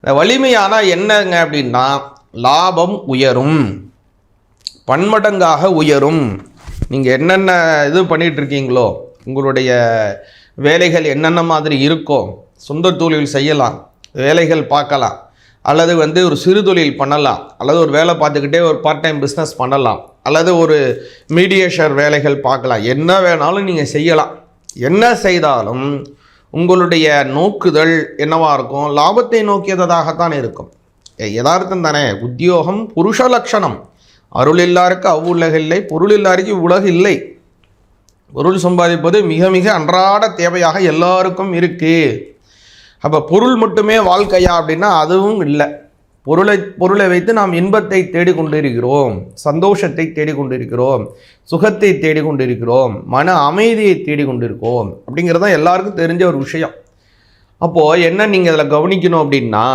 வலிமையானால் என்னங்க அப்படின்னா, லாபம் உயரும், பன்மடங்காக உயரும். நீங்கள் என்னென்ன இது பண்ணிகிட்ருக்கீங்களோ, உங்களுடைய வேலைகள் என்னென்ன மாதிரி இருக்கோ, சொந்த தொழில் செய்யலாம், வேலைகள் பார்க்கலாம், அல்லது ஒரு சிறு தொழில் பண்ணலாம், அல்லது ஒரு வேலை பார்த்துக்கிட்டே ஒரு பார்ட் டைம் பிஸ்னஸ் பண்ணலாம், அல்லது ஒரு மீடியேஷர் வேலைகள் பார்க்கலாம். என்ன வேணாலும் நீங்கள் செய்யலாம். என்ன செய்தாலும் உங்களுடைய நோக்குதல் என்னவாக இருக்கும்? லாபத்தை நோக்கியதாகத்தான் இருக்கும். யதார்த்தம் தானே. உத்தியோகம் புருஷ லட்சணம். அருள் இல்லாருக்கு அவ்வுலகு இல்லை, பொருள் இல்லாருக்கு இவ்வுலகு இல்லை. பொருள் சம்பாதிப்பது மிக மிக அன்றாட தேவையாக எல்லாருக்கும் இருக்குது. அப்போ பொருள் மட்டுமே வாழ்க்கையா அப்படின்னா அதுவும் இல்லை. பொருளை வைத்து நாம் இன்பத்தை தேடிக்கொண்டிருக்கிறோம், சந்தோஷத்தை தேடிக்கொண்டிருக்கிறோம், சுகத்தை தேடிக்கொண்டிருக்கிறோம், மன அமைதியை தேடிக்கொண்டிருக்கிறோம். அப்படிங்கிறது தான் எல்லாருக்கும் தெரிஞ்ச ஒரு விஷயம். அப்போது என்ன நீங்கள் அதில் கவனிக்கணும் அப்படின்னா,